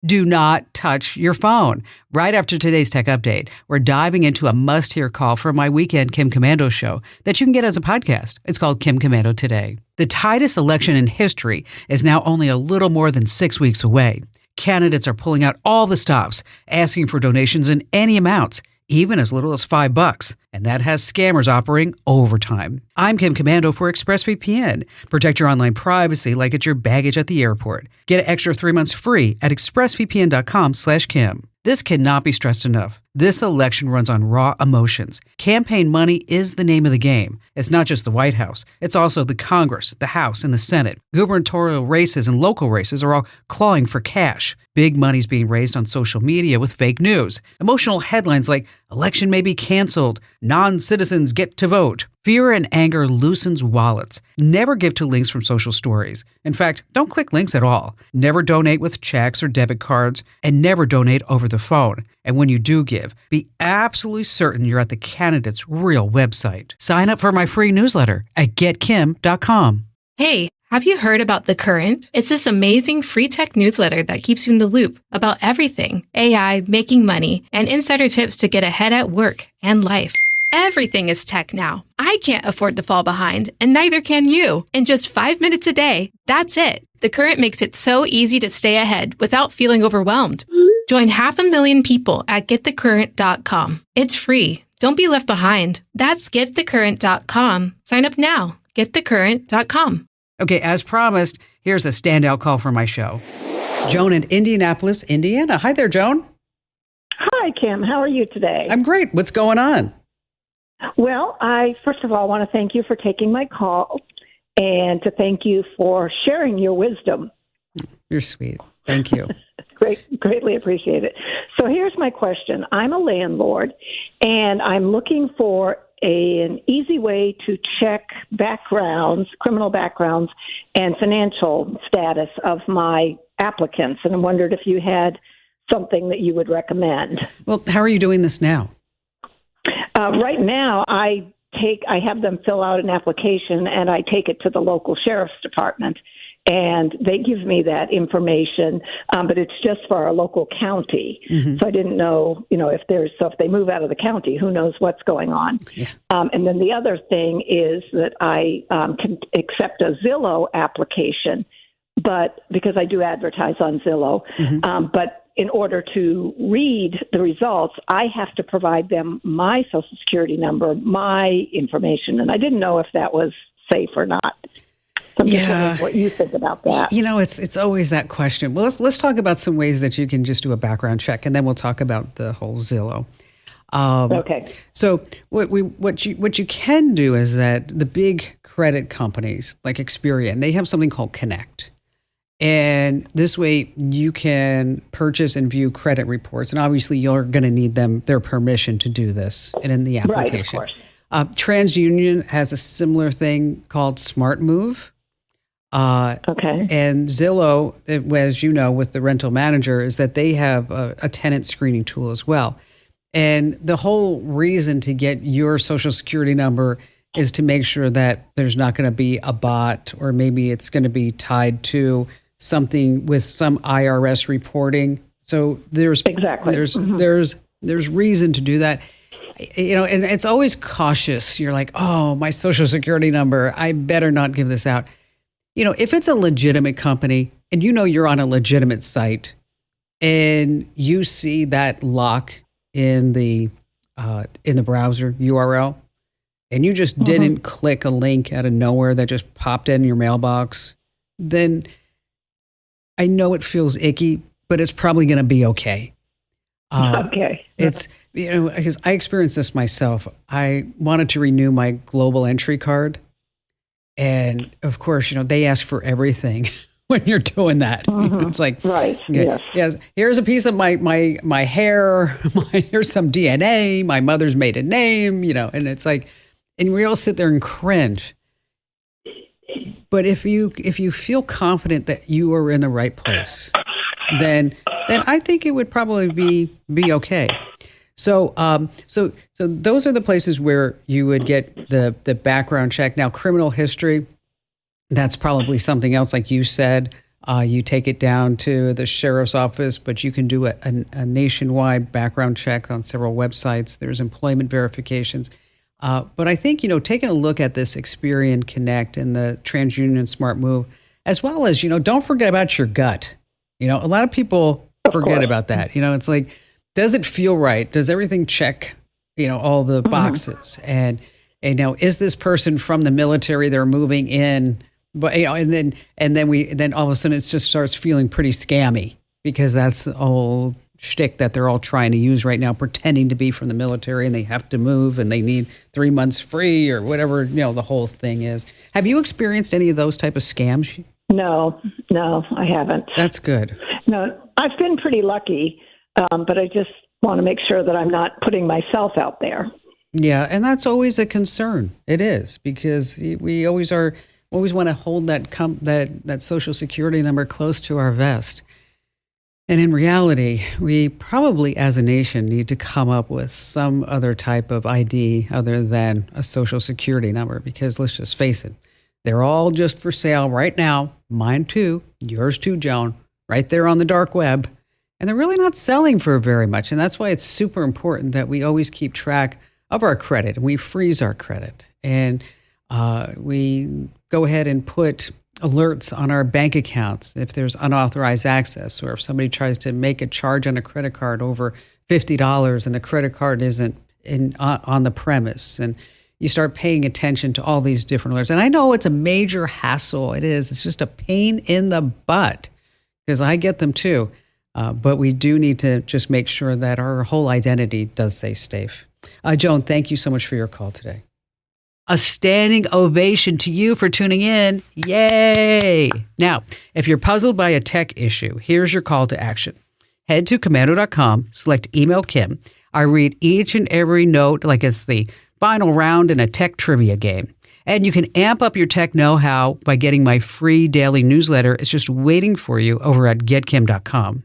Do not touch your phone. Right after today's tech update, we're diving into a must-hear call from my weekend Kim Commando show that you can get as a podcast. It's called Kim Commando Today. The tightest election in history is now only a little more than 6 weeks away. Candidates are pulling out all the stops, asking for donations in any amounts, even as little as $5. And that has scammers operating overtime. I'm Kim Commando for ExpressVPN. Protect your online privacy like it's your baggage at the airport. Get an extra 3 months free at expressvpn.com/Kim. This cannot be stressed enough. This election runs on raw emotions. Campaign money is the name of the game. It's not just the White House. It's also the Congress, the House, and the Senate. Gubernatorial races and local races are all clawing for cash. Big money's being raised on social media with fake news. Emotional headlines like, election may be canceled, non-citizens get to vote. Fear and anger loosens wallets. Never give to links from social stories. In fact, don't click links at all. Never donate with checks or debit cards, and never donate over the phone. And when you do give, be absolutely certain you're at the candidate's real website. Sign up for my free newsletter at getkim.com. Hey, have you heard about The Current? It's this amazing free tech newsletter that keeps you in the loop about everything: AI, making money, and insider tips to get ahead at work and life. Everything is tech now. I can't afford to fall behind, and neither can you. In just 5 minutes a day, that's it. The Current makes it so easy to stay ahead without feeling overwhelmed. Join 500,000 people at getthecurrent.com. It's free. Don't be left behind. That's getthecurrent.com. Sign up now. Getthecurrent.com. Okay, as promised, here's a standout call for my show. Joan in Indianapolis, Indiana. Hi there, Joan. Hi, Kim. How are you today? I'm great. What's going on? Well, I first of all want to thank you for taking my call and to thank you for sharing your wisdom. You're sweet. Thank you. Greatly appreciate it. So here's my question. I'm a landlord, and I'm looking for an easy way to check backgrounds, criminal backgrounds, and financial status of my applicants. And I wondered if you had something that you would recommend. Well, how are you doing this now? Right now, I have them fill out an application, and I take it to the local sheriff's department, and they give me that information, but it's just for our local county. Mm-hmm. So I didn't know, if they move out of the county, who knows what's going on. Yeah. And then the other thing is that I can accept a Zillow application, but because I do advertise on Zillow, mm-hmm. But in order to read the results, I have to provide them my Social Security number, my information, and I didn't know if that was safe or not. So I'm just wondering what you think about that. It's always that question. Well, let's talk about some ways that you can just do a background check, and then we'll talk about the whole Zillow. Okay. So what you can do is that the big credit companies like Experian, they have something called Connect. And this way you can purchase and view credit reports. And obviously you're going to need their permission to do this and in the application. Right, of course. TransUnion has a similar thing called Smart Move. Okay. And Zillow, as you know, with the rental manager, is that they have a tenant screening tool as well. And the whole reason to get your Social Security number is to make sure that there's not going to be a bot, or maybe it's going to be tied to something with some IRS reporting. So there's reason to do that. And it's always cautious. You're like, oh, my Social Security number, I better not give this out. If it's a legitimate company and you're on a legitimate site and you see that lock in the browser URL and you just didn't click a link out of nowhere that just popped in your mailbox, then I know it feels icky, but it's probably going to be okay. Okay. It's, because I experienced this myself. I wanted to renew my global entry card. And of course, they ask for everything when you're doing that. Mm-hmm. It's like, right. Yes. Here's a piece of my hair. Here's some DNA, my mother's maiden name, and it's like, and we all sit there and cringe. But if you feel confident that you are in the right place, then I think it would probably be okay. So those are the places where you would get the background check. Now, criminal history, that's probably something else, like you said. You take it down to the sheriff's office, but you can do a nationwide background check on several websites. There's employment verifications. But I think, taking a look at this Experian Connect and the TransUnion Smart Move, as well as, don't forget about your gut. A lot of people forget about that. It's like, does it feel right? Does everything check, all the boxes? And is this person from the military? They're moving in, but and then all of a sudden it just starts feeling pretty scammy, because that's the whole shtick that they're all trying to use right now, pretending to be from the military, and they have to move and they need 3 months free or whatever, the whole thing is. Have you experienced any of those type of scams? No, I haven't. That's good. No, I've been pretty lucky, but I just want to make sure that I'm not putting myself out there. Yeah, and that's always a concern. It is, because we always want to hold that Social Security number close to our vest. And in reality, we probably as a nation need to come up with some other type of ID other than a Social Security number, because let's just face it, they're all just for sale right now. Mine too, yours too, Joan, right there on the dark web. And they're really not selling for very much. And that's why it's super important that we always keep track of our credit, and we freeze our credit. And we go ahead and put alerts on our bank accounts if there's unauthorized access, or if somebody tries to make a charge on a credit card over $50 and the credit card isn't on the premise. And you start paying attention to all these different alerts. And I know it's a major hassle. It is. It's just a pain in the butt, because I get them too. But we do need to just make sure that our whole identity does stay safe. Joan, thank you so much for your call today. A standing ovation to you for tuning in. Yay! Now, if you're puzzled by a tech issue, here's your call to action. Head to Komando.com, select Email Kim. I read each and every note like it's the final round in a tech trivia game. And you can amp up your tech know-how by getting my free daily newsletter. It's just waiting for you over at GetKim.com.